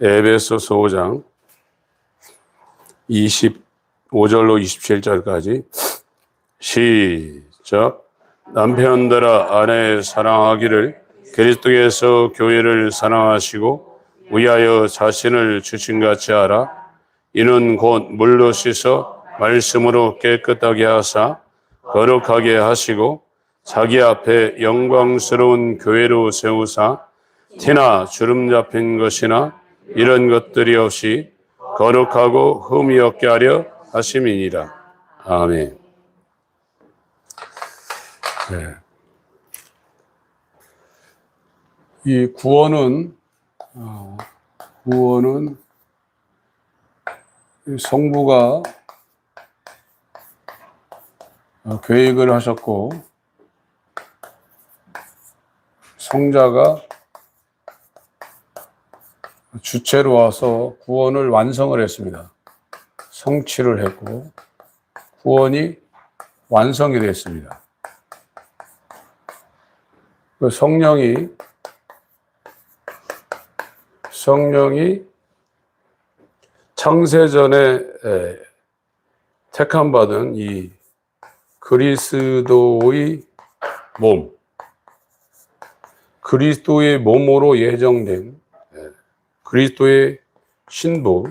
에베소서 5장 25절로 27절까지 시작. 남편들아 아내 사랑하기를 그리스도께서 교회를 사랑하시고 위하여 자신을 주신같이 하라. 이는 곧 물로 씻어 말씀으로 깨끗하게 하사 거룩하게 하시고 자기 앞에 영광스러운 교회로 세우사 티나 주름 잡힌 것이나 이런 것들이 없이 거룩하고 흠이 없게 하려 하심이니라. 아멘. 네. 이 구원은 성부가 계획을 하셨고 성자가 주체로 와서 구원을 완성을 했습니다. 성취를 했고 구원이 완성이 됐습니다. 그 성령이 창세전에 택함받은 이 그리스도의 그리스도의 몸으로 예정된 그리스도의 신부,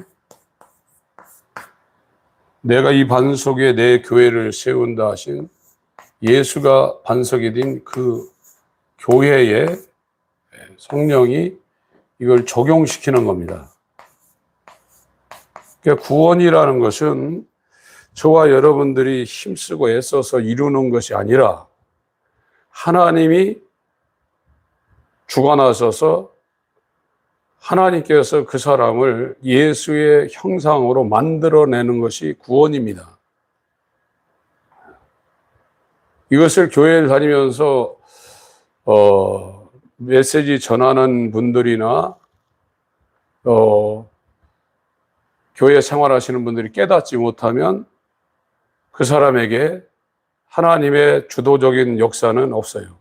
내가 이 반석에 내 교회를 세운다 하신 예수가 반석이 된 그 교회에 성령이 이걸 적용시키는 겁니다. 그러니까 구원이라는 것은 저와 여러분들이 힘쓰고 애써서 이루는 것이 아니라 하나님이 주관하셔서 하나님께서 그 사람을 예수의 형상으로 만들어내는 것이 구원입니다. 이것을 교회를 다니면서 메시지 전하는 분들이나 교회 생활하시는 분들이 깨닫지 못하면 그 사람에게 하나님의 주도적인 역사는 없어요.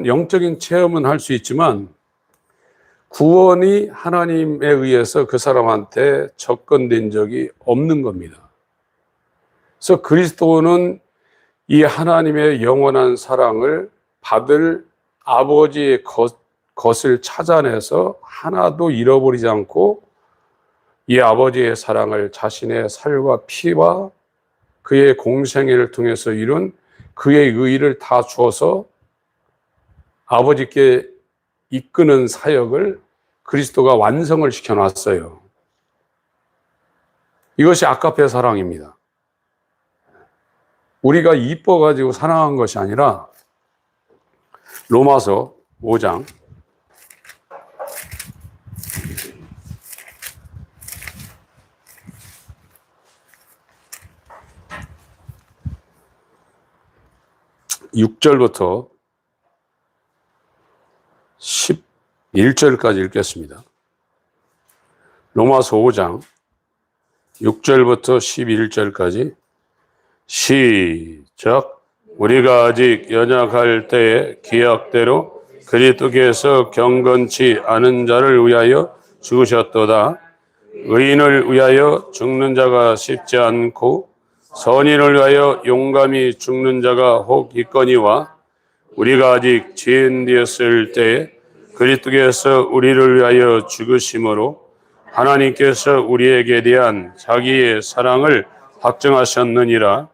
영적인 체험은 할 수 있지만 구원이 하나님에 의해서 그 사람한테 접근된 적이 없는 겁니다. 그래서 그리스도는 이 하나님의 영원한 사랑을 받을 아버지의 것을 찾아내서 하나도 잃어버리지 않고 이 아버지의 사랑을 자신의 살과 피와 그의 공생애를 통해서 이룬 그의 의를 다 주어서 아버지께 이끄는 사역을 그리스도가 완성을 시켜놨어요. 이것이 아가페 사랑입니다. 우리가 이뻐가지고 사랑한 것이 아니라 로마서 5장 6절부터 11절까지 읽겠습니다. 로마서 5장 6절부터 11절까지 시작. 우리가 아직 연약할 때에 기약대로 그리스도께서 경건치 않은 자를 위하여 죽으셨도다. 의인을 위하여 죽는 자가 쉽지 않고 선인을 위하여 용감히 죽는 자가 혹 있거니와 우리가 아직 죄인 되었을 때에 그리스도께서 우리를 위하여 죽으심으로 하나님께서 우리에게 대한 자기의 사랑을 확증하셨느니라.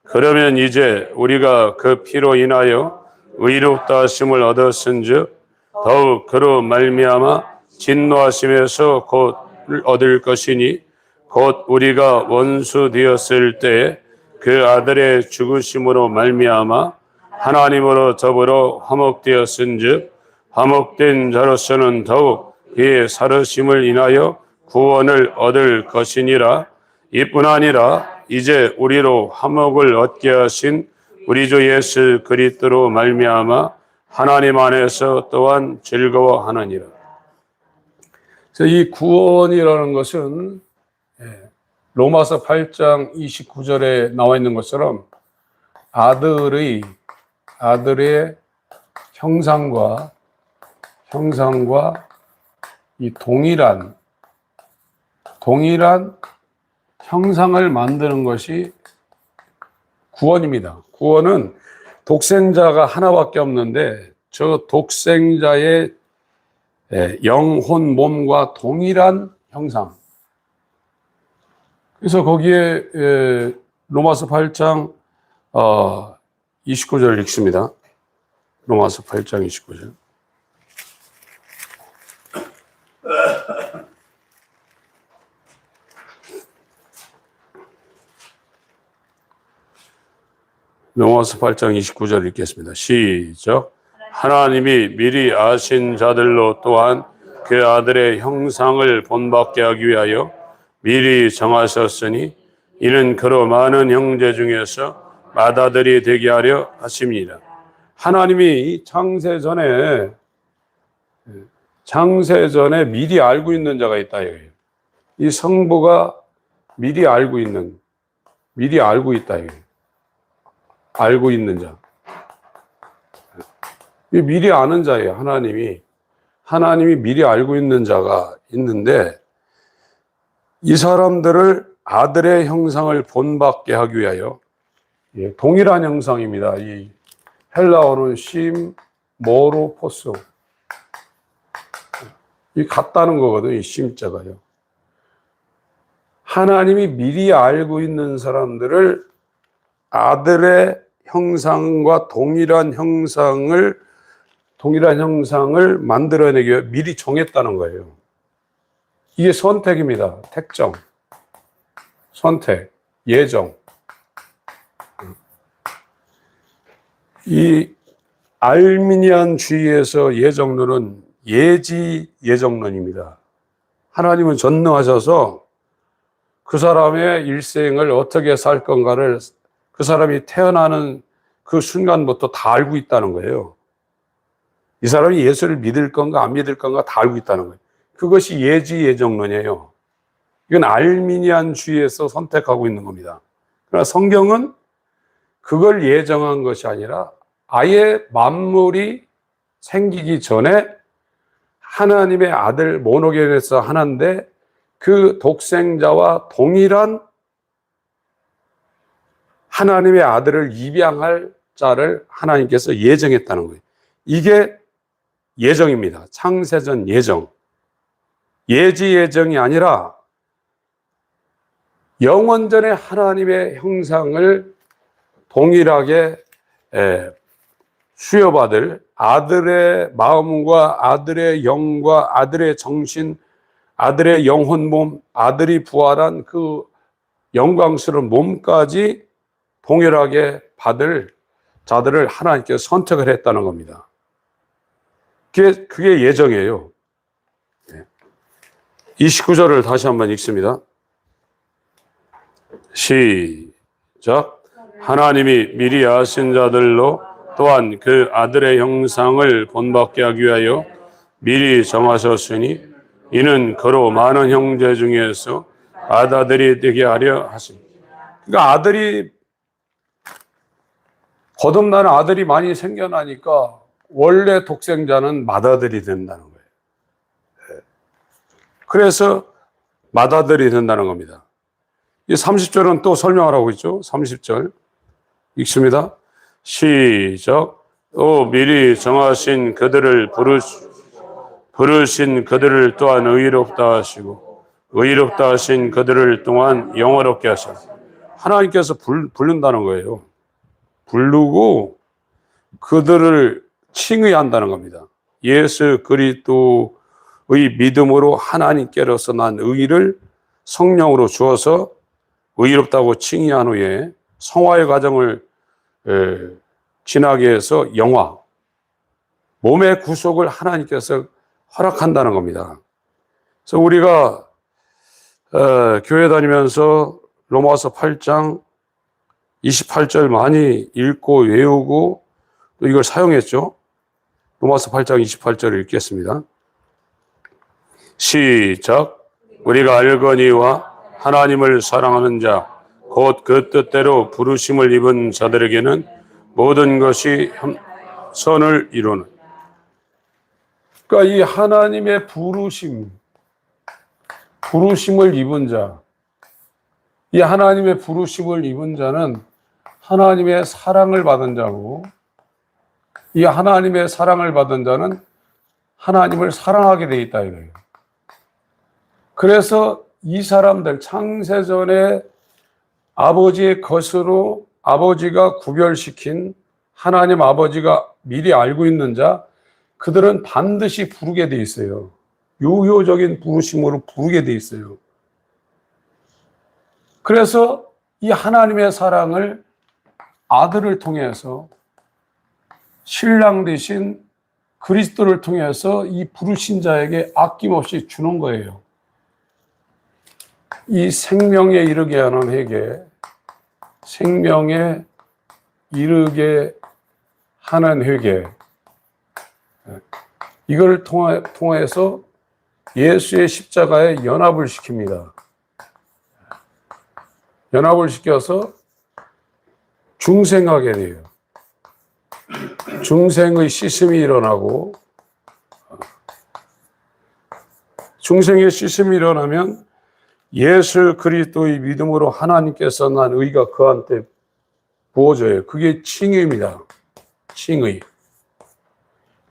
그러면 이제 우리가 그 피로 인하여 의롭다 하심을 얻었은즉 더욱 그로 말미암아 진노하심에서 곧 얻을 것이니 곧 우리가 원수 되었을 때에 그 아들의 죽으심으로 말미암아 하나님으로 더불어 화목되었은즉 화목된 자로서는 더욱 그의 살으심을 인하여 구원을 얻을 것이니라. 이뿐 아니라 이제 우리로 화목을 얻게 하신 우리 주 예수 그리스도로 말미암아 하나님 안에서 또한 즐거워하느니라. 그래서 이 구원이라는 것은 로마서 8장 29절에 나와 있는 것처럼 아들의 형상과 이 동일한 형상을 만드는 것이 구원입니다. 구원은 독생자가 하나밖에 없는데 저 독생자의 영혼 몸과 동일한 형상. 그래서 거기에 로마서 8장 29절 읽습니다. 로마서 8장 29절. 로마서 8장 29절 읽겠습니다. 시작. 하나님이 미리 아신 자들로 또한 그 아들의 형상을 본받게 하기 위하여 미리 정하셨으니 이는 그로 많은 형제 중에서 맏아들이 되게 하려 하심이라. 하나님이 창세 전에 미리 알고 있는 자가 있다 이거예요. 이 성부가 미리 알고 있다 이거예요. 알고 있는 자. 미리 아는 자예요. 하나님이 미리 알고 있는 자가 있는데 이 사람들을 아들의 형상을 본받게 하기 위하여 동일한 형상입니다. 이 헬라어는 모로포스. 이 같다는 거거든요. 이 심자가요. 하나님이 미리 알고 있는 사람들을 아들의 형상과 동일한 형상을 만들어내기 위해 미리 정했다는 거예요. 이게 선택입니다. 택정, 선택, 예정. 이 알미니안주의에서 예정론은 예지예정론입니다. 하나님은 전능하셔서 그 사람의 일생을 어떻게 살 건가를 그 사람이 태어나는 그 순간부터 다 알고 있다는 거예요. 이 사람이 예수를 믿을 건가 안 믿을 건가 다 알고 있다는 거예요. 그것이 예지예정론이에요. 이건 알미니안주의에서 선택하고 있는 겁니다. 그러나 성경은 그걸 예정한 것이 아니라 아예 만물이 생기기 전에 하나님의 아들 모노게네스 하나인데 그 독생자와 동일한 하나님의 아들을 입양할 자를 하나님께서 예정했다는 거예요. 이게 예정입니다. 창세전 예정. 예지 예정이 아니라 영원전에 하나님의 형상을 동일하게 수여받을 아들의 마음과 아들의 영과 아들의 정신, 아들의 영혼 몸, 아들이 부활한 그 영광스러운 몸까지 동일하게 받을 자들을 하나님께서 선택을 했다는 겁니다. 그게 예정이에요. 29절을 다시 한번 읽습니다. 시작. 하나님이 미리 아신 자들로 또한 그 아들의 형상을 본받게 하기 위하여 미리 정하셨으니 이는 그로 많은 형제 중에서 맏아들이 되게 하려 하십니다. 그러니까 거듭나는 아들이 많이 생겨나니까 원래 독생자는 맏아들이 된다는 거예요. 그래서 맏아들이 된다는 겁니다. 이 30절은 또 설명을 하고 있죠. 30절 읽습니다. 시작. 또 미리 정하신 그들을 부르신 그들을 또한 의롭다 하시고 의롭다 하신 그들을 또한 영화롭게 하셨습니다. 하나님께서 부른다는 거예요. 부르고 그들을 칭의한다는 겁니다. 예수 그리스도의 믿음으로 하나님께로서 난 의를 성령으로 주어서 의롭다고 칭의한 후에 성화의 과정을 지나게 해서 영화, 몸의 구속을 하나님께서 허락한다는 겁니다. 그래서 우리가 교회 다니면서 로마서 8장 28절 많이 읽고 외우고 또 이걸 사용했죠. 로마서 8장 28절을 읽겠습니다. 시작. 우리가 알거니와 하나님을 사랑하는 자 곧 그 뜻대로 부르심을 입은 자들에게는 모든 것이 선을 이루는. 그러니까 이 하나님의 부르심을 입은 자, 이 하나님의 부르심을 입은 자는 하나님의 사랑을 받은 자고, 이 하나님의 사랑을 받은 자는 하나님을 사랑하게 돼 있다 이거예요. 그래서 이 사람들 창세전에 아버지의 것으로 아버지가 구별시킨 하나님 아버지가 미리 알고 있는 자, 그들은 반드시 부르게 돼 있어요. 유효적인 부르심으로 부르게 돼 있어요. 그래서 이 하나님의 사랑을 아들을 통해서 신랑 되신 그리스도를 통해서 이 부르신 자에게 아낌없이 주는 거예요. 이 생명에 이르게 하는 회개, 생명에 이르게 하는 회개, 이걸 통해서 예수의 십자가에 연합을 시킵니다. 연합을 시켜서 중생하게 돼요. 중생의 씻음이 일어나고, 중생의 씻음이 일어나면 예수 그리스도의 믿음으로 하나님께서 난 의가 그한테 부어져요. 그게 칭의입니다. 칭의.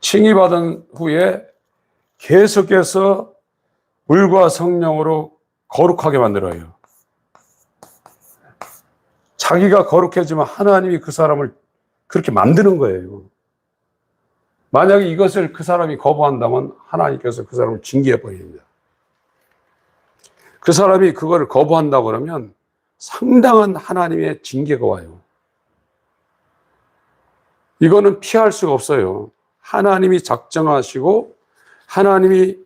칭의 받은 후에 계속해서 물과 성령으로 거룩하게 만들어요. 자기가 거룩해지면 하나님이 그 사람을 그렇게 만드는 거예요. 만약에 이것을 그 사람이 거부한다면 하나님께서 그 사람을 징계해 버립니다. 그 사람이 그걸 거부한다고 그러면 상당한 하나님의 징계가 와요. 이거는 피할 수가 없어요. 하나님이 작정하시고 하나님의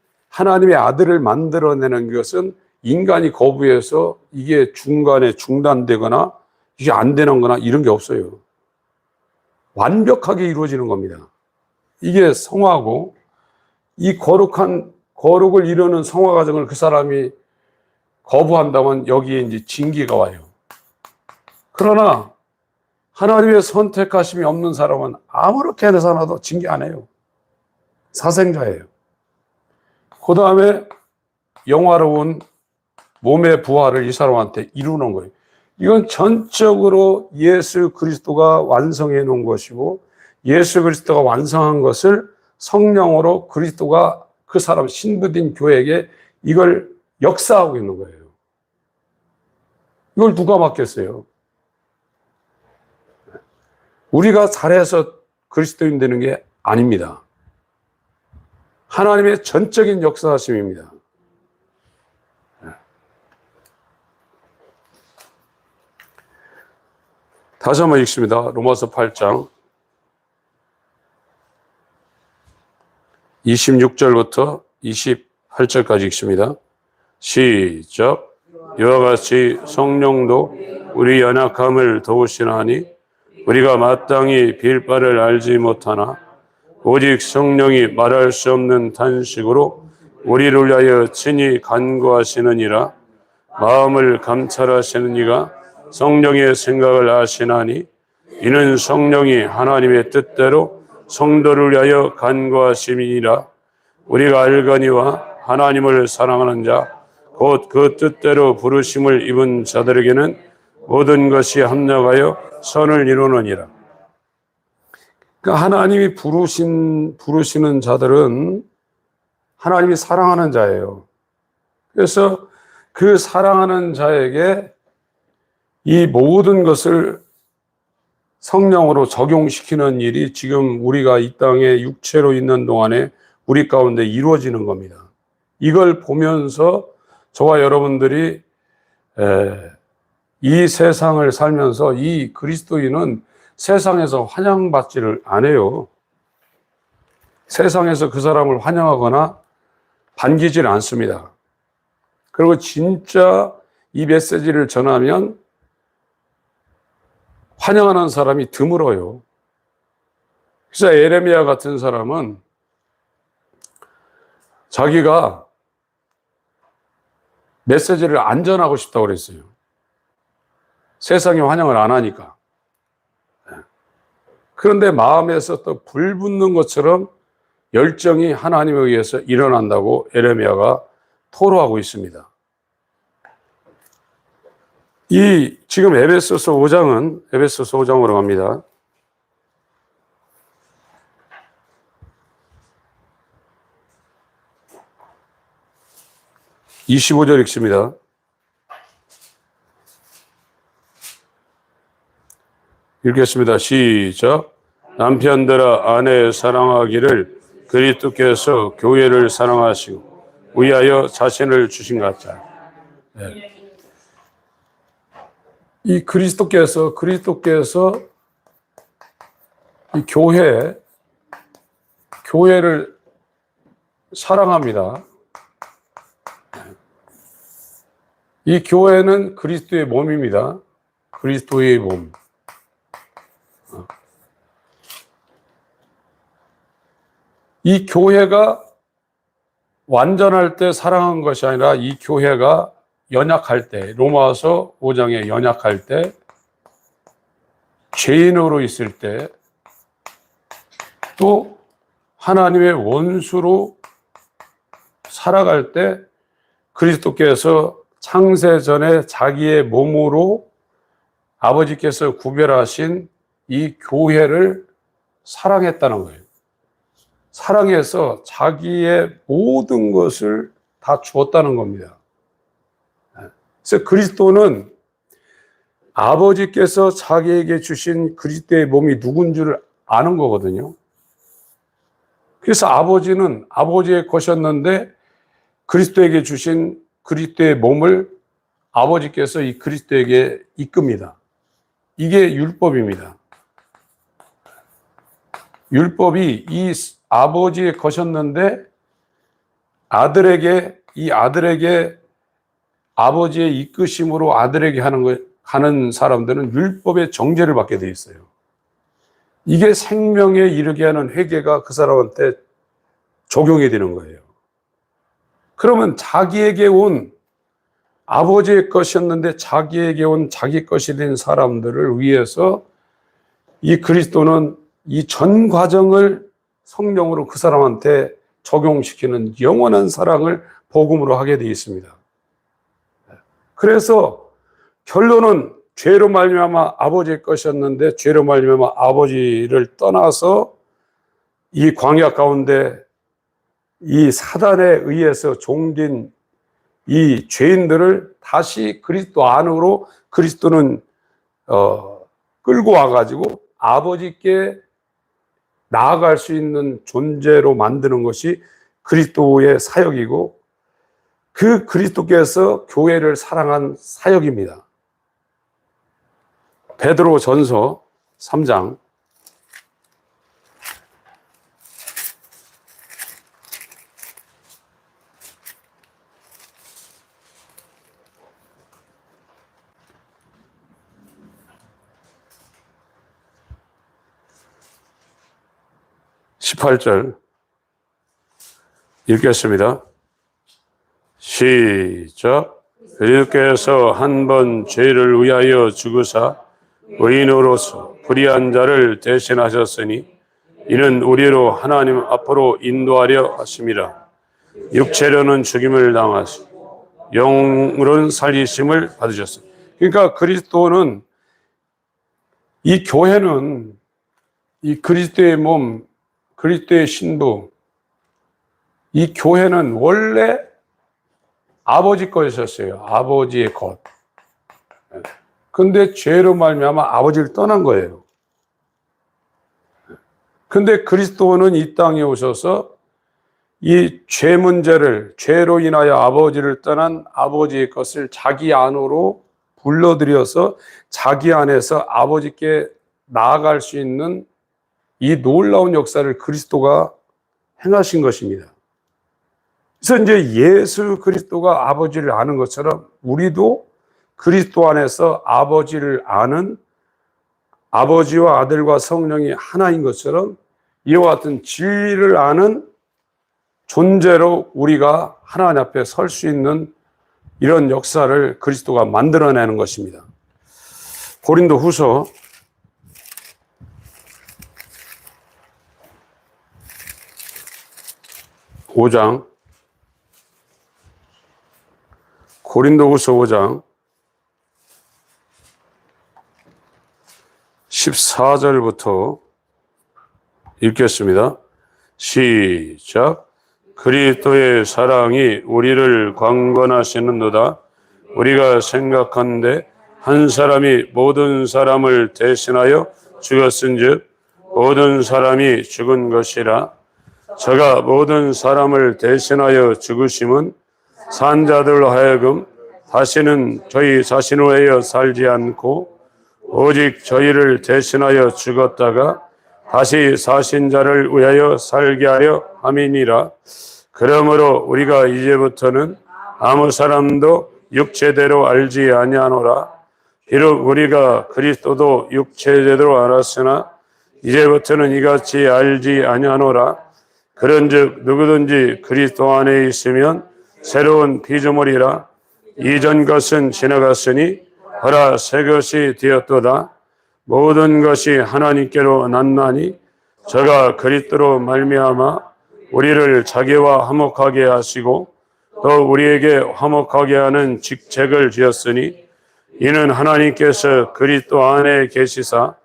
아들을 만들어내는 것은 인간이 거부해서 이게 중간에 중단되거나 이게 안 되는 거나 이런 게 없어요. 완벽하게 이루어지는 겁니다. 이게 성화고, 이 거룩을 이루는 성화 과정을 그 사람이 거부한다면 여기에 이제 징계가 와요. 그러나 하나님의 선택하심이 없는 사람은 아무렇게 해서나도 징계 안 해요. 사생자예요. 그 다음에 영화로운 몸의 부활을 이 사람한테 이루는 거예요. 이건 전적으로 예수 그리스도가 완성해 놓은 것이고, 예수 그리스도가 완성한 것을 성령으로 그리스도가 그 사람 신부된 교회에게 이걸 역사하고 있는 거예요. 이걸 누가 맡겠어요? 우리가 잘해서 그리스도인 되는 게 아닙니다. 하나님의 전적인 역사하심입니다. 다시 한번 읽습니다. 로마서 8장 26절부터 28절까지 읽습니다. 시작. 이와 같이 성령도 우리 연약함을 도우시나니 우리가 마땅히 빌 바를 알지 못하나 오직 성령이 말할 수 없는 탄식으로 우리를 위하여 친히 간구하시느니라. 마음을 감찰하시는 이가 성령의 생각을 아시나니 이는 성령이 하나님의 뜻대로 성도를 위하여 간구하심이니라. 우리가 알거니와 하나님을 사랑하는 자 곧 그 뜻대로 부르심을 입은 자들에게는 모든 것이 합력하여 선을 이루느니라. 그러니까 하나님이 부르시는 자들은 하나님이 사랑하는 자예요. 그래서 그 사랑하는 자에게 이 모든 것을 성령으로 적용시키는 일이 지금 우리가 이 땅에 육체로 있는 동안에 우리 가운데 이루어지는 겁니다. 이걸 보면서 저와 여러분들이 이 세상을 살면서 이 그리스도인은 세상에서 환영받지를 않아요. 세상에서 그 사람을 환영하거나 반기질 않습니다. 그리고 진짜 이 메시지를 전하면 환영하는 사람이 드물어요. 그래서 에레미야 같은 사람은 자기가 메시지를 안 전하고 싶다고 그랬어요. 세상이 환영을 안 하니까. 그런데 마음에서 또 불 붙는 것처럼 열정이 하나님에 의해서 일어난다고 에레미야가 토로하고 있습니다. 이 지금 에베소서 5장으로 갑니다. 25절 읽습니다. 읽겠습니다. 시작. 남편들아 아내 사랑하기를 그리스도께서 교회를 사랑하시고 위하여 자신을 주신 같다. 네. 이 그리스도께서 이 교회를 사랑합니다. 이 교회는 그리스도의 몸입니다. 그리스도의 몸. 이 교회가 완전할 때 사랑한 것이 아니라 이 교회가 연약할 때, 로마서 5장에 연약할 때, 죄인으로 있을 때, 또 하나님의 원수로 살아갈 때 그리스도께서 창세 전에 자기의 몸으로 아버지께서 구별하신 이 교회를 사랑했다는 거예요. 사랑해서 자기의 모든 것을 다 주었다는 겁니다. 그래서 그리스도는 아버지께서 자기에게 주신 그리스도의 몸이 누군 줄 아는 거거든요. 그래서 아버지는 아버지의 것이었는데 그리스도에게 주신 그리스도의 몸을 아버지께서 이 그리스도에게 이끕니다. 이게 율법입니다. 율법이 이 아버지의 것이었는데 아들에게 아버지의 이끄심으로 아들에게 하는 사람들은 율법의 정죄를 받게 돼 있어요. 이게 생명에 이르게 하는 회개가 그 사람한테 적용이 되는 거예요. 그러면 자기에게 온 아버지의 것이었는데 자기에게 온 자기 것이 된 사람들을 위해서 이 그리스도는 이 전 과정을 성령으로 그 사람한테 적용시키는 영원한 사랑을 복음으로 하게 되어 있습니다. 그래서 결론은 죄로 말미암아 아버지의 것이었는데 죄로 말미암아 아버지를 떠나서 이 광야 가운데 이 사단에 의해서 종된 이 죄인들을 다시 그리스도 안으로 그리스도는 끌고 와가지고 아버지께 나아갈 수 있는 존재로 만드는 것이 그리스도의 사역이고 그 그리스도께서 교회를 사랑한 사역입니다. 베드로 전서 3장 18절 읽겠습니다. 시작. 그리스도께서 한 번 죄를 위하여 죽으사 의인으로서 불의한 자를 대신하셨으니 이는 우리로 하나님 앞으로 인도하려 하심이라. 육체로는 죽임을 당하시고 영으로는 살리심을 받으셨습니다. 그러니까 그리스도는 이 교회는 이 그리스도의 몸, 그리스도의 신부, 이 교회는 원래 아버지 것이었어요. 아버지의 것. 근데 죄로 말미암아 아버지를 떠난 거예요. 근데 그리스도는 이 땅에 오셔서 이 죄 문제를, 죄로 인하여 아버지를 떠난 아버지의 것을 자기 안으로 불러들여서 자기 안에서 아버지께 나아갈 수 있는 이 놀라운 역사를 그리스도가 행하신 것입니다. 그래서 이제 예수 그리스도가 아버지를 아는 것처럼 우리도 그리스도 안에서 아버지를 아는 아버지와 아들과 성령이 하나인 것처럼 이와 같은 진리를 아는 존재로 우리가 하나님 앞에 설 수 있는 이런 역사를 그리스도가 만들어내는 것입니다. 고린도 후서 5장, 고린도후서 5장 14절부터 읽겠습니다. 시작. 그리스도의 사랑이 우리를 강권하시는도다. 우리가 생각하는데 한 사람이 모든 사람을 대신하여 죽었은즉 모든 사람이 죽은 것이라. 저가 모든 사람을 대신하여 죽으심은 산 자들로 하여금 다시는 저희 자신을 위하여 살지 않고 오직 저희를 대신하여 죽었다가 다시 사신 자를 위하여 살게 하려 함이니라. 그러므로 우리가 이제부터는 아무 사람도 육체대로 알지 아니하노라. 비록 우리가 그리스도도 육체대로 알았으나 이제부터는 이같이 알지 아니하노라. 그런즉 누구든지 그리스도 안에 있으면 새로운 피조물이라. 이전 것은 지나갔으니 보라 새 것이 되었도다. 모든 것이 하나님께로 났나니 저가 그리스도로 말미암아 우리를 자기와 화목하게 하시고 또 우리에게 화목하게 하는 직책을 지었으니 이는 하나님께서 그리스도 안에 계시사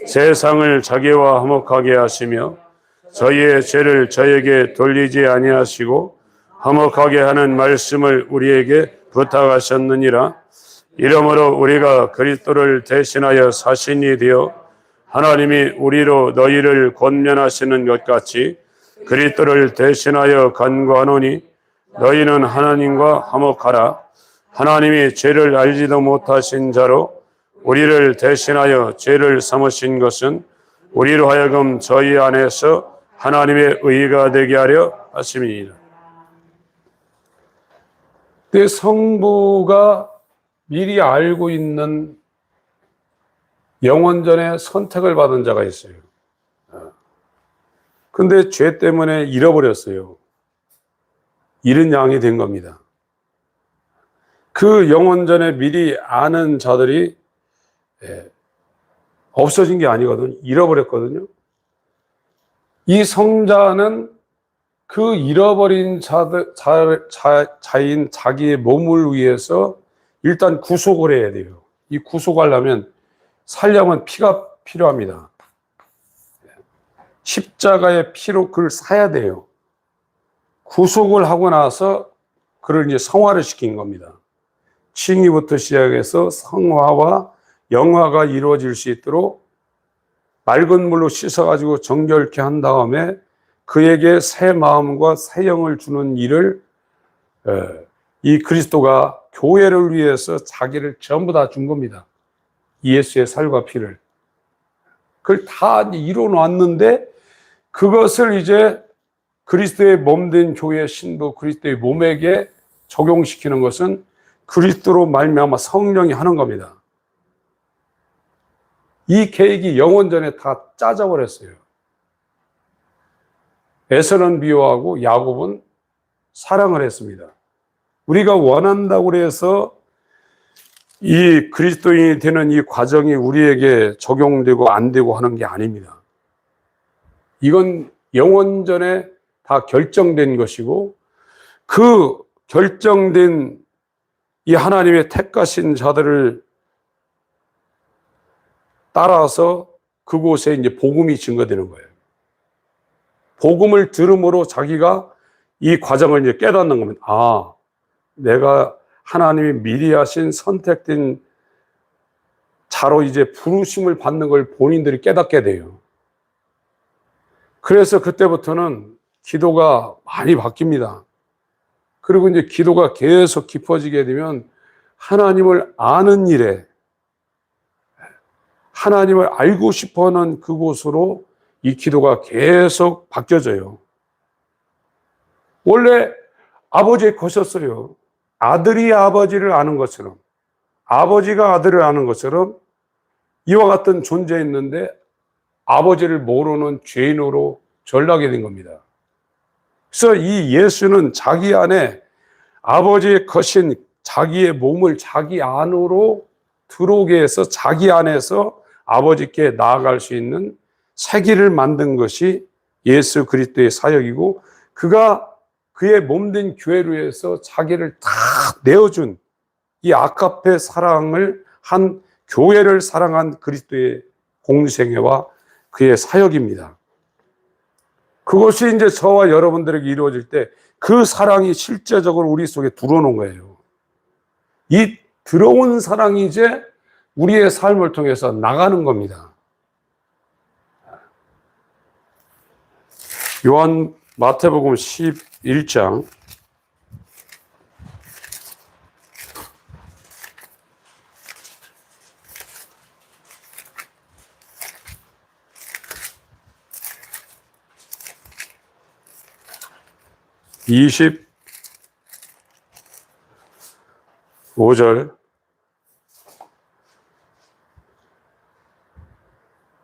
세상을 자기와 화목하게 하시며 저희의 죄를 저에게 돌리지 아니하시고 화목하게 하는 말씀을 우리에게 부탁하셨느니라. 이러므로 우리가 그리스도를 대신하여 사신이 되어 하나님이 우리로 너희를 권면하시는 것 같이 그리스도를 대신하여 간구하노니 너희는 하나님과 화목하라. 하나님이 죄를 알지도 못하신 자로 우리를 대신하여 죄를 삼으신 것은 우리로 하여금 저희 안에서 하나님의 의가 되게 하려 하심이니라. 내 성부가 미리 알고 있는 영원전에 선택을 받은 자가 있어요. 근데 죄 때문에 잃어버렸어요. 잃은 양이 된 겁니다. 그 영원전에 미리 아는 자들이 없어진 게 아니거든요. 잃어버렸거든요. 이 성자는 그 잃어버린 자인 자기의 몸을 위해서 일단 구속을 해야 돼요. 이 구속하려면 살려면 피가 필요합니다. 십자가의 피로 그를 사야 돼요. 구속을 하고 나서 그를 이제 성화를 시킨 겁니다. 칭의부터 시작해서 성화와 영화가 이루어질 수 있도록 맑은 물로 씻어가지고 정결케 한 다음에 그에게 새 마음과 새 영을 주는 일을 이 그리스도가 교회를 위해서 자기를 전부 다 준 겁니다. 예수의 살과 피를. 그걸 다 이루어 놨는데 그것을 이제 그리스도의 몸된 교회 신부 그리스도의 몸에게 적용시키는 것은 그리스도로 말미암아 성령이 하는 겁니다. 이 계획이 영원전에 다 짜져버렸어요. 에서는 미워하고 야곱은 사랑을 했습니다. 우리가 원한다고 해서 이 그리스도인이 되는 이 과정이 우리에게 적용되고 안 되고 하는 게 아닙니다. 이건 영원전에 다 결정된 것이고 그 결정된 이 하나님의 택하신 자들을 따라서 그곳에 이제 복음이 증거되는 거예요. 복음을 들음으로 자기가 이 과정을 이제 깨닫는 겁니다. 아, 내가 하나님이 미리 하신 선택된 자로 이제 부르심을 받는 걸 본인들이 깨닫게 돼요. 그래서 그때부터는 기도가 많이 바뀝니다. 그리고 이제 기도가 계속 깊어지게 되면 하나님을 아는 일에 하나님을 알고 싶어하는 그곳으로 이 기도가 계속 바뀌어져요. 원래 아버지의 것이었어요. 아들이 아버지를 아는 것처럼 아버지가 아들을 아는 것처럼 이와 같은 존재였는데 아버지를 모르는 죄인으로 전락이 된 겁니다. 그래서 이 예수는 자기 안에 아버지의 것인 자기의 몸을 자기 안으로 들어오게 해서 자기 안에서 아버지께 나아갈 수 있는 새 길을 만든 것이 예수 그리스도의 사역이고 그가 그의 몸된 교회를 위해서 자기를 다 내어준 이 아가페 사랑을 한 교회를 사랑한 그리스도의 공생애와 그의 사역입니다. 그것이 이제 저와 여러분들에게 이루어질 때 그 사랑이 실제적으로 우리 속에 들어오는 거예요. 이 들어온 사랑이 이제 우리의 삶을 통해서 나가는 겁니다. 마태복음 11장 25절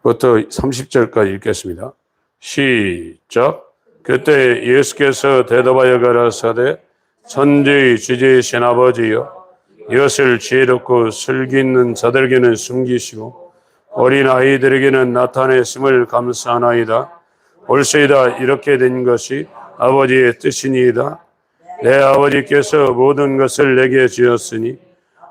부터 30절까지 읽겠습니다. 시작. 그때 예수께서 대답하여 가라사대 천지의 주제이신 아버지여, 이것을 지혜롭고 슬기 있는 자들에게는 숨기시고 어린 아이들에게는 나타내심을 감사하나이다. 올소이다. 이렇게 된 것이 아버지의 뜻이니이다. 내 아버지께서 모든 것을 내게 주었으니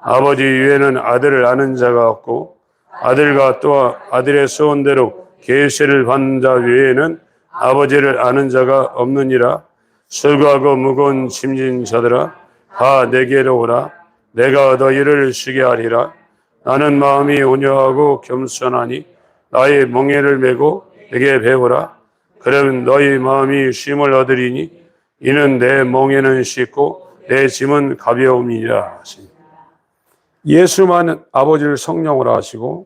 아버지 위에는 아들을 아는 자가 없고 아들과 또 아들의 소원대로 계시를 받는 자 외에는 아버지를 아는 자가 없느니라. 수고하고 무거운 짐진 자들아 다 내게로 오라. 내가 너희를 쉬게 하리라. 나는 마음이 온유하고 겸손하니 나의 멍에를 메고 내게 배우라. 그러면 너희 마음이 쉼을 얻으리니 이는 내 멍에는 쉽고 내 짐은 가벼움이라. 예수만 아버지를 성령으로 아시고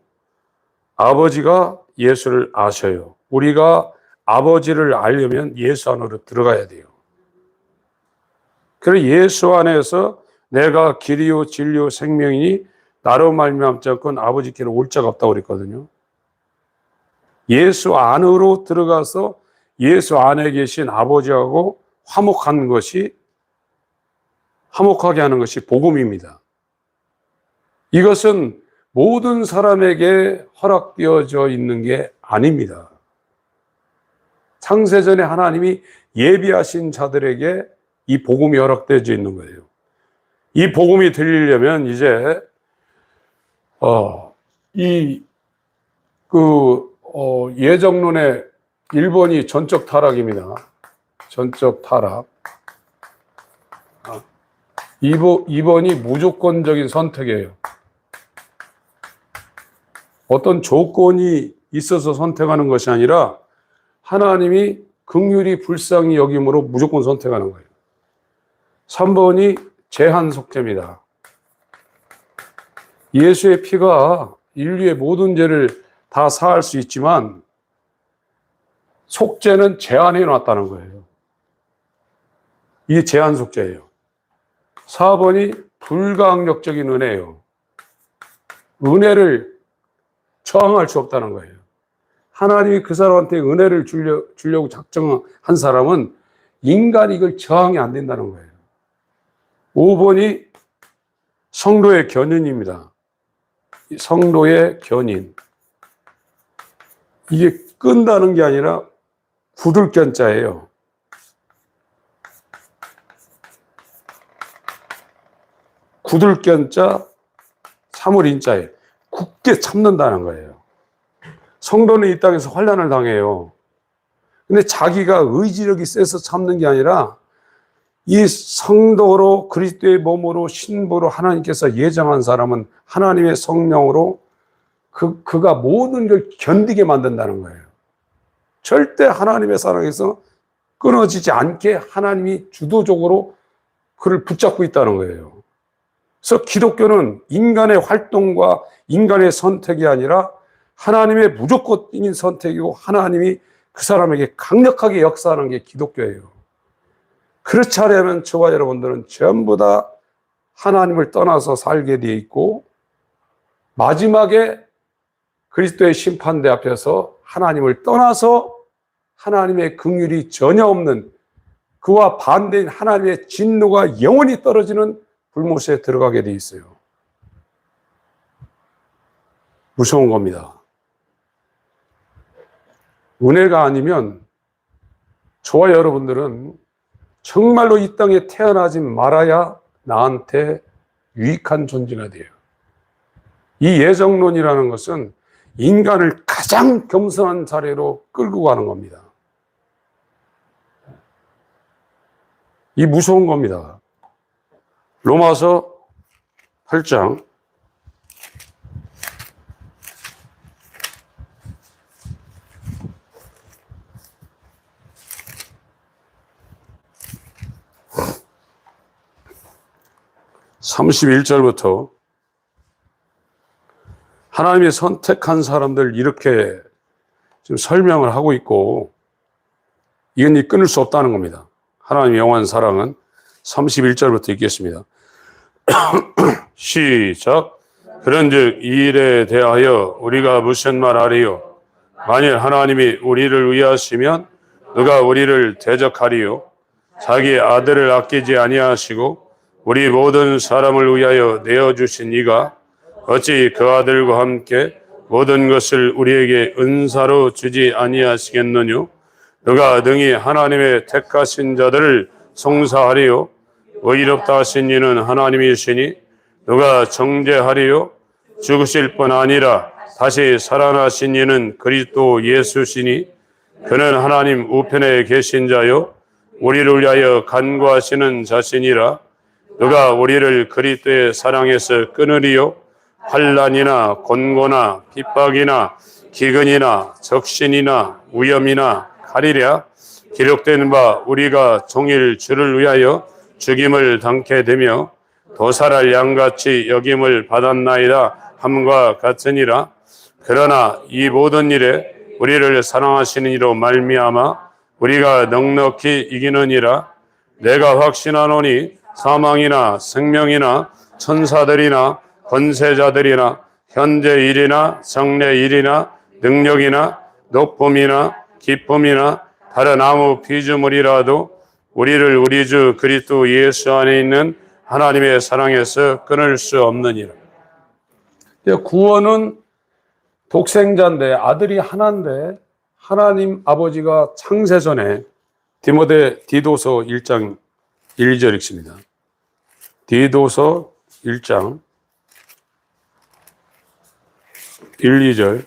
아버지가 예수를 아셔요. 우리가 아버지를 알려면 예수 안으로 들어가야 돼요. 그래서 예수 안에서 내가 길이요 진리요 생명이니 나로 말미암지 않고는 아버지께로 올 자가 없다고 그랬거든요. 예수 안으로 들어가서 예수 안에 계신 아버지하고 화목하게 하는 것이 복음입니다. 이것은 모든 사람에게 허락되어져 있는 게 아닙니다. 창세전에 하나님이 예비하신 자들에게 이 복음이 허락되어져 있는 거예요. 이 복음이 들리려면 이제 예정론의 1번이 전적 타락입니다. 전적 타락. 2번이 무조건적인 선택이에요. 어떤 조건이 있어서 선택하는 것이 아니라 하나님이 긍휼히 불쌍히 여김으로 무조건 선택하는 거예요. 3번이 제한 속죄입니다. 예수의 피가 인류의 모든 죄를 다 사할 수 있지만 속죄는 제한해 놨다는 거예요. 이게 제한 속죄예요. 4번이 불가항력적인 은혜예요. 은혜를 저항할 수 없다는 거예요. 하나님이 그 사람한테 은혜를 주려고 작정한 사람은 인간이 이걸 저항이 안 된다는 거예요. 5번이 성도의 견인입니다. 성도의 견인. 이게 끈다는 게 아니라 굳을 견자예요. 굳을 견자, 참을 인자예요. 굳게 참는다는 거예요. 성도는 이 땅에서 환난을 당해요. 근데 자기가 의지력이 세서 참는 게 아니라 이 성도로 그리스도의 몸으로 신부로 하나님께서 예정한 사람은 하나님의 성령으로 그가 모든 걸 견디게 만든다는 거예요. 절대 하나님의 사랑에서 끊어지지 않게 하나님이 주도적으로 그를 붙잡고 있다는 거예요. 그래서 기독교는 인간의 활동과 인간의 선택이 아니라 하나님의 무조건적인 선택이고 하나님이 그 사람에게 강력하게 역사하는 게 기독교예요. 그렇지 않으면 저와 여러분들은 전부 다 하나님을 떠나서 살게 되어 있고 마지막에 그리스도의 심판대 앞에서 하나님을 떠나서 하나님의 긍휼이 전혀 없는 그와 반대인 하나님의 진노가 영원히 떨어지는 불못에 들어가게 돼 있어요. 무서운 겁니다. 은혜가 아니면 저와 여러분들은 정말로 이 땅에 태어나지 말아야 나한테 유익한 존재가 돼요. 이 예정론이라는 것은 인간을 가장 겸손한 자리로 끌고 가는 겁니다. 이 무서운 겁니다. 로마서 8장 31절부터 하나님이 선택한 사람들 이렇게 지금 설명을 하고 있고, 이건 끊을 수 없다는 겁니다. 하나님의 영원한 사랑은 31절부터 읽겠습니다. 시작. 그런즉 이 일에 대하여 우리가 무슨 말하리요? 만일 하나님이 우리를 위하시면 누가 우리를 대적하리요? 자기 아들을 아끼지 아니하시고 우리 모든 사람을 위하여 내어주신 이가 어찌 그 아들과 함께 모든 것을 우리에게 은사로 주지 아니하시겠느냐? 누가 능히 하나님의 택하신 자들을 송사하리요? 의롭다 하신 이는 하나님이시니 누가 정죄하리요? 죽으실 뿐 아니라 다시 살아나신 이는 그리스도 예수시니 그는 하나님 우편에 계신 자요 우리를 위하여 간구하시는 자신이라. 누가 우리를 그리스도의 사랑에서 끊으리요? 환난이나 곤고나 핍박이나 기근이나 적신이나 위험이나 칼이랴. 기록된 바 우리가 종일 주를 위하여 죽임을 당케 되며 도살할 양같이 여김을 받았나이다 함과 같으니라. 그러나 이 모든 일에 우리를 사랑하시는 이로 말미암아 우리가 넉넉히 이기느니라. 내가 확신하노니 사망이나 생명이나 천사들이나 권세자들이나 현재 일이나 장래 일이나 능력이나 높음이나 기쁨이나 다른 아무 피조물이라도 우리를 우리 주 그리스도 예수 안에 있는 하나님의 사랑에서 끊을 수 없느니라. 구원은 독생자인데, 아들이 하나인데, 하나님 아버지가 창세전에 디도서 1장 1절 읽습니다. 디도서 1장 1, 2절.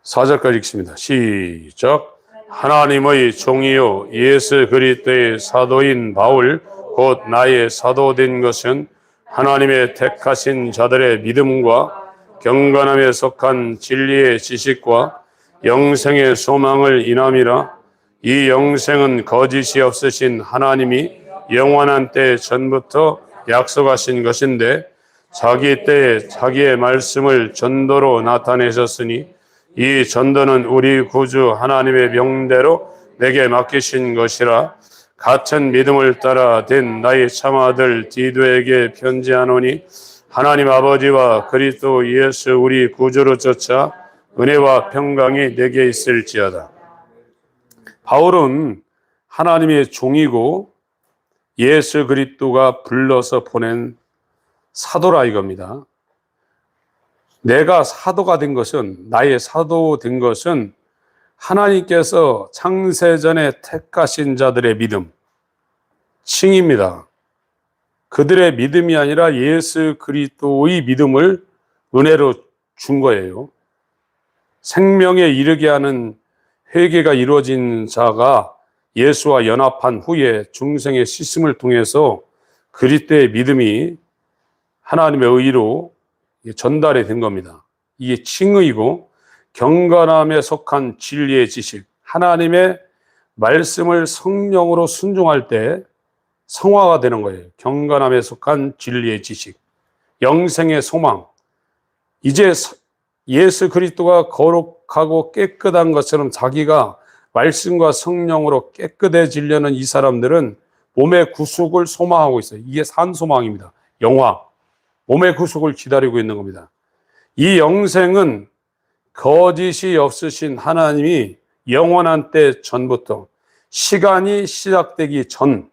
(4절까지) 읽습니다. 시작. 하나님의 종이요 예수 그리스도의 사도인 바울 곧 나의 사도된 것은 하나님의 택하신 자들의 믿음과 경건함에 속한 진리의 지식과 영생의 소망을 인함이라. 이 영생은 거짓이 없으신 하나님이 영원한 때 전부터 약속하신 것인데 자기 때에 자기의 말씀을 전도로 나타내셨으니 이 전도는 우리 구주 하나님의 명대로 내게 맡기신 것이라. 같은 믿음을 따라 된 나의 참아들 디도에게 편지하노니 하나님 아버지와 그리스도 예수 우리 구주로 쫓아 은혜와 평강이 내게 있을지어다. 바울은 하나님의 종이고 예수 그리스도가 불러서 보낸 사도라 이겁니다. 내가 사도가 된 것은, 나의 사도 된 것은 하나님께서 창세전에 택하신 자들의 믿음, 칭입니다. 그들의 믿음이 아니라 예수 그리스도의 믿음을 은혜로 준 거예요. 생명에 이르게 하는 회개가 이루어진 자가 예수와 연합한 후에 중생의 씻음을 통해서 그리스도의 믿음이 하나님의 의로 전달이 된 겁니다. 이게 칭의고 경건함에 속한 진리의 지식, 하나님의 말씀을 성령으로 순종할 때 성화가 되는 거예요. 경건함에 속한 진리의 지식, 영생의 소망. 이제 예수 그리스도가 거룩하고 깨끗한 것처럼 자기가 말씀과 성령으로 깨끗해지려는 이 사람들은 몸의 구속을 소망하고 있어요. 이게 산소망입니다. 영화, 몸의 구속을 기다리고 있는 겁니다. 이 영생은 거짓이 없으신 하나님이 영원한 때 전부터, 시간이 시작되기 전,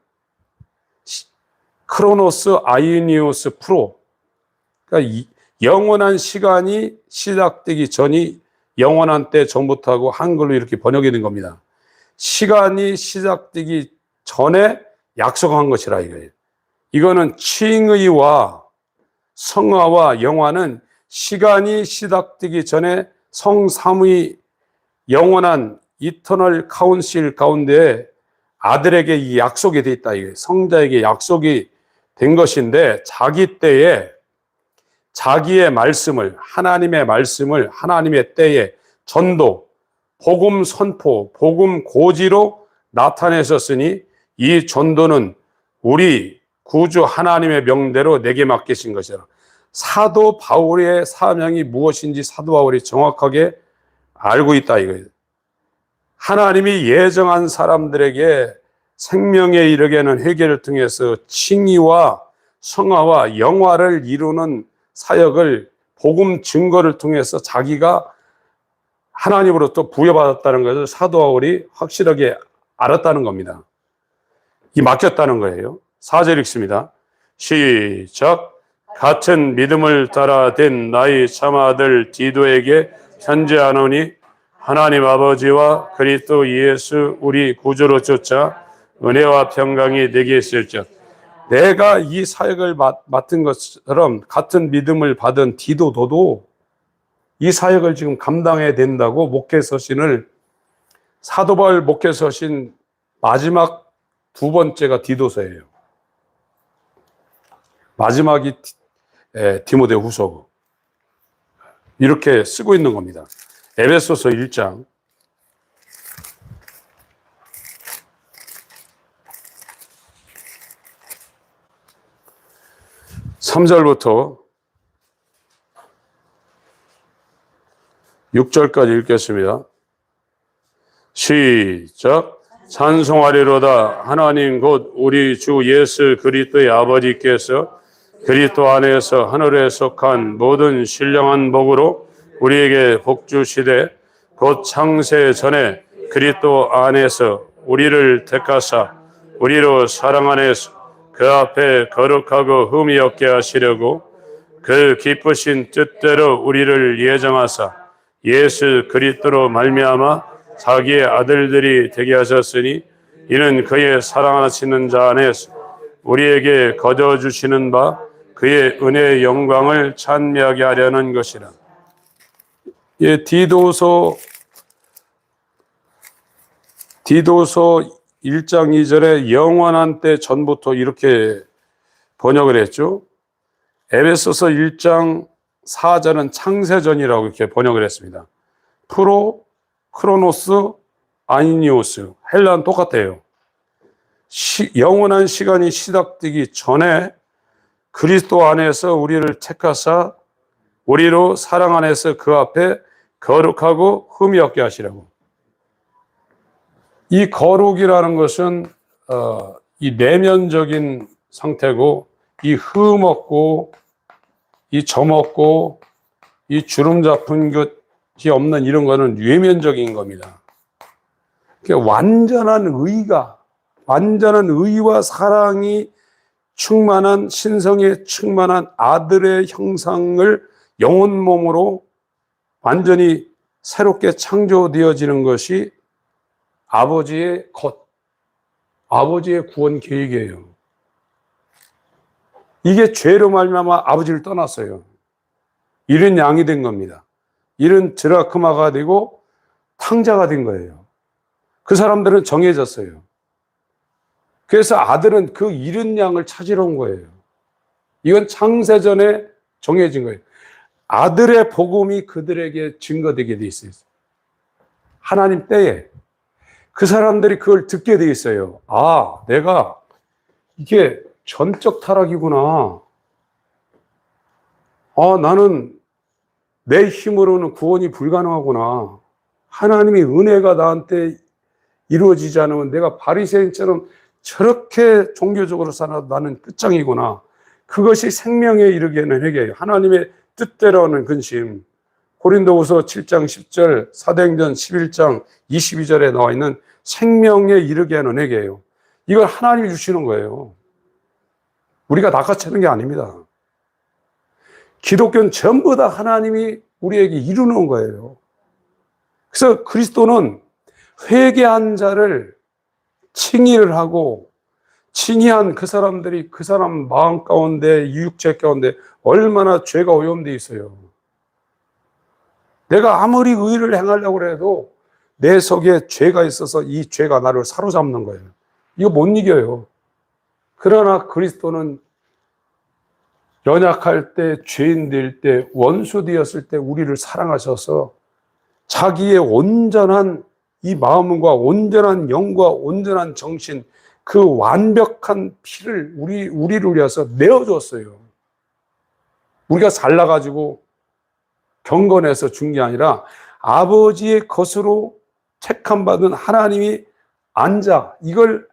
크로노스 아이니오스 프로, 그러니까 영원한 시간이 시작되기 전이 영원한 때 전부터 하고 한글로 이렇게 번역이 된 겁니다. 시간이 시작되기 전에 약속한 것이라 이거예요. 이거는 칭의와 성화와 영화는 시간이 시작되기 전에 성삼위 영원한 이터널 카운실 가운데 아들에게 이 약속이 돼 있다. 이게 성자에게 약속이 된 것인데 자기 때에 자기의 말씀을 하나님의 말씀을 하나님의 때에 전도, 복음 선포, 복음 고지로 나타내셨으니 이 전도는 우리 구주 하나님의 명대로 내게 맡기신 것이라. 사도 바울의 사명이 무엇인지 사도 바울이 정확하게 알고 있다 이거예요. 하나님이 예정한 사람들에게 생명에 이르게는 회개를 통해서 칭의와 성화와 영화를 이루는 사역을 복음 증거를 통해서 자기가 하나님으로부터 부여받았다는 것을 사도 바울이 확실하게 알았다는 겁니다. 이 맡겼다는 거예요. 4절 읽습니다. 시작. 같은 믿음을 따라 된 나의 참아들 디도에게 편지하노니 하나님 아버지와 그리스도 예수 우리 구주로 쫓아 은혜와 평강이 내게 있을즉. 내가 이 사역을 맡은 것처럼 같은 믿음을 받은 디도도 이 사역을 지금 감당해야 된다고 목회서신을 사도 바울 목회서신 마지막 두 번째가 디도서예요. 마지막이 디모데 후서고 이렇게 쓰고 있는 겁니다. 에베소서 1장 3절부터 6절까지 읽겠습니다. 시작. 찬송하리로다. 하나님 곧 우리 주 예수 그리스도의 아버지께서 그리스도 안에서 하늘에 속한 모든 신령한 복으로 우리에게 복 주시되 곧 창세 전에 그리스도 안에서 우리를 택하사 우리로 사랑 안에서 그 앞에 거룩하고 흠이 없게 하시려고 그 기쁘신 뜻대로 우리를 예정하사 예수 그리스도로 말미암아 자기의 아들들이 되게 하셨으니 이는 그의 사랑하시는 자 안에서 우리에게 거저 주시는 바 그의 은혜의 영광을 찬미하게 하려는 것이라. 예, 디도서 1장 2절에 영원한 때 전부터 이렇게 번역을 했죠. 에베소서 1장 4절은 창세전이라고 이렇게 번역을 했습니다. 크로노스, 아니니오스, 헬라는 똑같아요. 영원한 시간이 시작되기 전에 그리스도 안에서 우리를 택하사 우리로 사랑 안에서 그 앞에 거룩하고 흠이 없게 하시라고. 이 거룩이라는 것은 이 내면적인 상태고 이 흠 없고 이 점 없고 이 주름 잡힌 것이 없는 이런 거는 외면적인 겁니다. 그러니까 완전한 의와 사랑이 충만한 신성에 충만한 아들의 형상을 영혼 몸으로 완전히 새롭게 창조되어지는 것이 아버지의 아버지의 구원 계획이에요. 이게 죄로 말미암아 아버지를 떠났어요. 이런 양이 된 겁니다. 이런 드라크마가 되고 탕자가 된 거예요. 그 사람들은 정해졌어요. 그래서 아들은 그 잃은 양을 찾으러 온 거예요. 이건 창세전에 정해진 거예요. 아들의 복음이 그들에게 증거되게 돼 있어요. 하나님 때에 그 사람들이 그걸 듣게 돼 있어요. 아, 내가 이게 전적 타락이구나. 아, 나는 내 힘으로는 구원이 불가능하구나. 하나님의 은혜가 나한테 이루어지지 않으면 내가 바리새인처럼 저렇게 종교적으로 살아도 나는 끝장이구나. 그것이 생명에 이르게는 회개예요. 하나님의 뜻대로 하는 근심. 고린도후서 7장 10절, 사도행전 11장 22절에 나와 있는 생명에 이르게 하는 회개예요. 이걸 하나님이 주시는 거예요. 우리가 낚아채는 게 아닙니다. 기독교는 전부 다 하나님이 우리에게 이루는 거예요. 그래서 그리스도는 회개한 자를 칭의를 하고, 칭의한 그 사람들이 그 사람 마음 가운데, 육체 가운데 얼마나 죄가 오염되어 있어요. 내가 아무리 의를 행하려고 해도 내 속에 죄가 있어서 이 죄가 나를 사로잡는 거예요. 이거 못 이겨요. 그러나 그리스도는 연약할 때, 죄인 될 때, 원수 되었을 때 우리를 사랑하셔서 자기의 온전한 이 마음과 온전한 영과 온전한 정신, 그 완벽한 피를 우리를 위해서 내어줬어요. 우리가 잘나가지고 경건해서 준 게 아니라 아버지의 것으로 택함받은 하나님이 앉아 이걸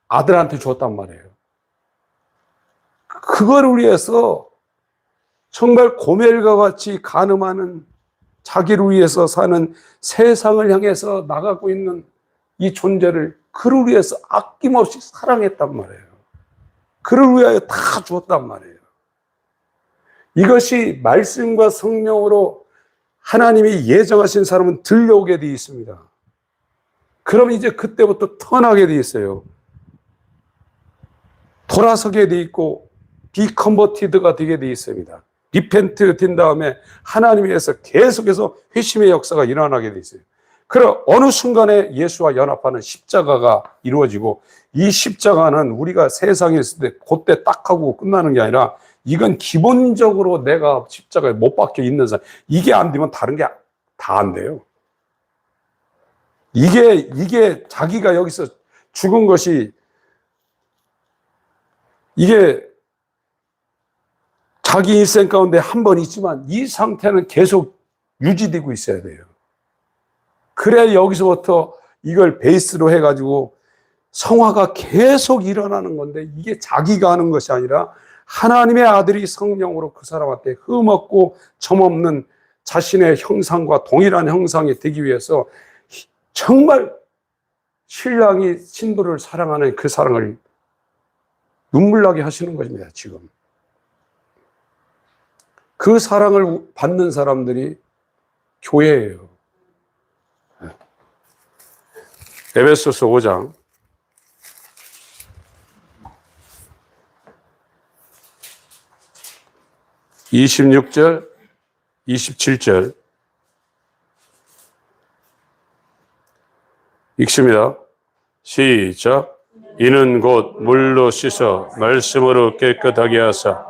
아들한테 줬단 말이에요. 그거를 위해서 정말 고멜과 같이 간음하는, 자기를 위해서 사는, 세상을 향해서 나가고 있는 이 존재를 그를 위해서 아낌없이 사랑했단 말이에요. 그를 위하여 다 주었단 말이에요. 이것이 말씀과 성령으로 하나님이 예정하신 사람은 들려오게 되어 있습니다. 그럼 이제 그때부터 턴하게 되어 있어요. 돌아서게 되어 있고 비컨버티드가 되게 되어 있습니다. 리펜트 된 다음에 하나님에서 계속해서 회심의 역사가 일어나게 되어 있어요. 그럼 어느 순간에 예수와 연합하는 십자가가 이루어지고, 이 십자가는 우리가 세상에 있을 때 그때 딱 하고 끝나는 게 아니라 이건 기본적으로 내가 십자가에 못 박혀 있는 사람, 이게 안 되면 다른 게 다 안 돼요. 이게 자기가 여기서 죽은 것이, 이게 자기 일생 가운데 한 번 있지만 이 상태는 계속 유지되고 있어야 돼요. 그래야 여기서부터 이걸 베이스로 해가지고 성화가 계속 일어나는 건데, 이게 자기가 하는 것이 아니라 하나님의 아들이 성령으로 그 사람한테 흠없고 점없는 자신의 형상과 동일한 형상이 되기 위해서 정말 신랑이 신부를 사랑하는 그 사랑을 눈물나게 하시는 것입니다. 지금 그 사랑을 받는 사람들이 교회예요. 에베소서 5장 26절, 27절 읽습니다. 시작. 이는 곧 물로 씻어 말씀으로 깨끗하게 하사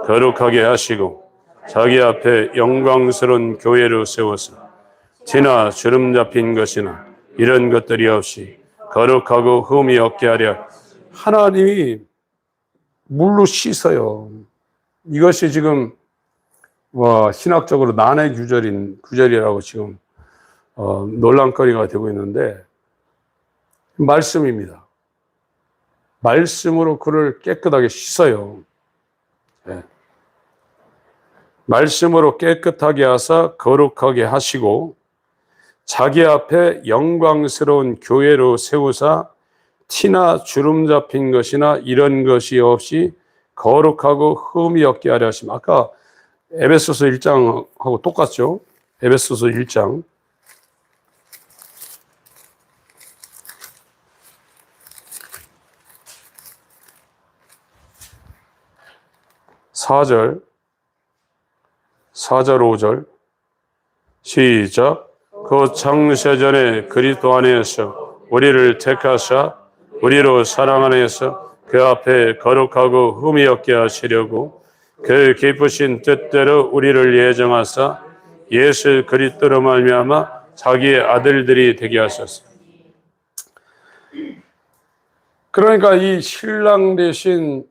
거룩하게 하시고 자기 앞에 영광스러운 교회로 세워서 티나 주름 잡힌 것이나 이런 것들이 없이 거룩하고 흠이 없게 하려. 하나님이 물로 씻어요. 이것이 지금 신학적으로 난해 구절이라고 지금 논란거리가 되고 있는데, 말씀입니다. 말씀으로 그를 깨끗하게 씻어요. 네. 말씀으로 깨끗하게 하사 거룩하게 하시고 자기 앞에 영광스러운 교회로 세우사 티나 주름 잡힌 것이나 이런 것이 없이 거룩하고 흠이 없게 하려 하심. 아까 에베소서 1장하고 똑같죠? 에베소서 1장 4절 5절 시작. 그 창세전에 그리스도 안에서 우리를 택하사 우리로 사랑 안에서 그 앞에 거룩하고 흠이 없게 하시려고 그 기쁘신 뜻대로 우리를 예정하사 예수 그리스도로 말미암아 자기의 아들들이 되게 하셨어. 그러니까 이 신랑 대신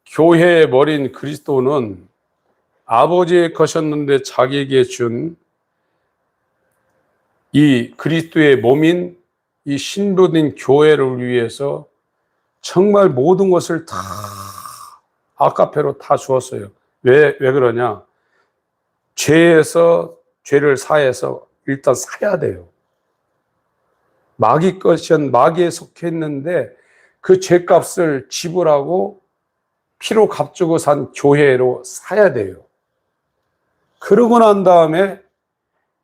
교회의 머리인 그리스도는 아버지의 것이었는데 자기에게 준 이 그리스도의 몸인 이 신부된 교회를 위해서 정말 모든 것을 다 아카페로 다 주었어요. 왜 그러냐? 죄를 사해서 일단 사야 돼요. 마귀 것이었는 마귀에 속했는데 그 죄값을 지불하고 피로 값주고 산 교회로 사야 돼요. 그러고 난 다음에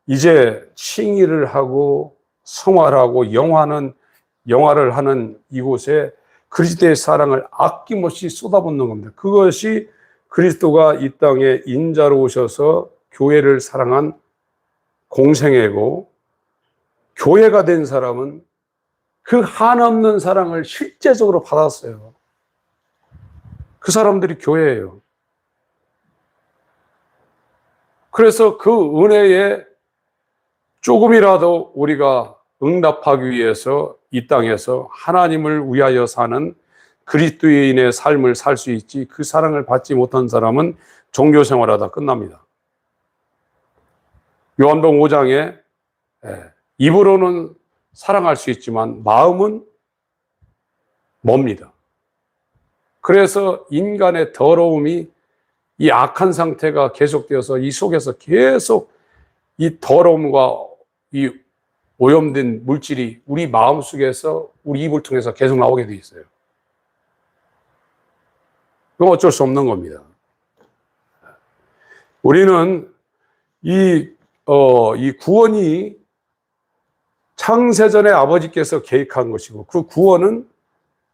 이제 칭의를 하고 성화하고 영화를 하는 이곳에 그리스도의 사랑을 아낌없이 쏟아붓는 겁니다. 그것이 그리스도가 이 땅에 인자로 오셔서 교회를 사랑한 공생애고, 교회가 된 사람은 그 한없는 사랑을 실제적으로 받았어요. 그 사람들이 교회예요. 그래서 그 은혜에 조금이라도 우리가 응답하기 위해서 이 땅에서 하나님을 위하여 사는 그리스도인의 삶을 살 수 있지, 그 사랑을 받지 못한 사람은 종교 생활하다 끝납니다. 요한복음 5장에 입으로는 사랑할 수 있지만 마음은 멉니다. 그래서 인간의 더러움이, 이 악한 상태가 계속되어서 이 속에서 계속 이 더러움과 이 오염된 물질이 우리 마음속에서 우리 입을 통해서 계속 나오게 돼 있어요. 그건 어쩔 수 없는 겁니다. 우리는 이 구원이 창세전에 아버지께서 계획한 것이고, 그 구원은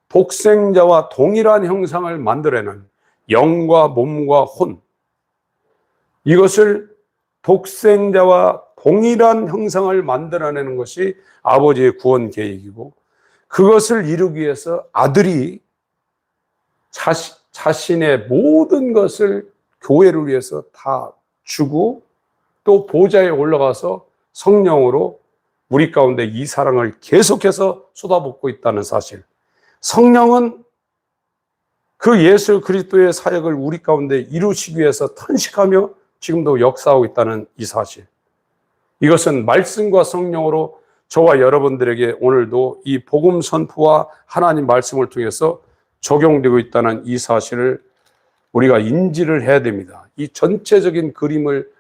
독생자와 동일한 형상을 만들어내는 영과 몸과 혼, 이것을 독생자와 동일한 형상을 만들어내는 것이 아버지의 구원 계획이고, 그것을 이루기 위해서 아들이 자신의 모든 것을 교회를 위해서 다 주고, 또 보좌에 올라가서 성령으로 우리 가운데 이 사랑을 계속해서 쏟아붓고 있다는 사실. 성령은 그 예수 그리스도의 사역을 우리 가운데 이루시기 위해서 탄식하며 지금도 역사하고 있다는 이 사실. 이것은 말씀과 성령으로 저와 여러분들에게 오늘도 이 복음 선포와 하나님 말씀을 통해서 적용되고 있다는 이 사실을 우리가 인지를 해야 됩니다. 이 전체적인 그림을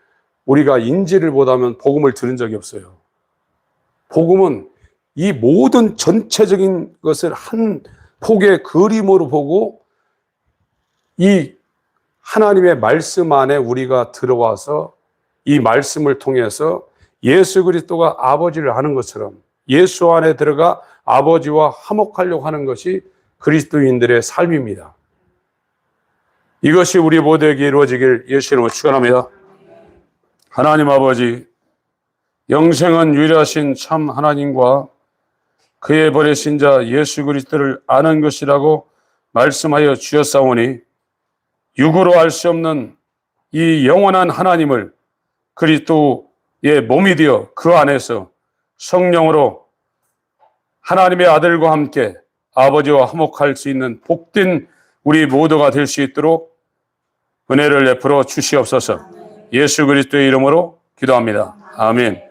우리가 인지를 못하면 복음을 들은 적이 없어요. 복음은 이 모든 전체적인 것을 한 폭의 그림으로 보고, 이 하나님의 말씀 안에 우리가 들어와서 이 말씀을 통해서 예수 그리스도가 아버지를 아는 것처럼 예수 안에 들어가 아버지와 화목하려고 하는 것이 그리스도인들의 삶입니다. 이것이 우리 모두에게 이루어지길 예수 이름으로 축원합니다. 하나님 아버지, 영생은 유일하신 참 하나님과 그의 보내신 자 예수 그리스도를 아는 것이라고 말씀하여 주셨사오니, 육으로 알 수 없는 이 영원한 하나님을 그리스도의 몸이 되어 그 안에서 성령으로 하나님의 아들과 함께 아버지와 화목할 수 있는 복된 우리 모두가 될 수 있도록 은혜를 베풀어 주시옵소서. 예수 그리스도의 이름으로 기도합니다. 아멘.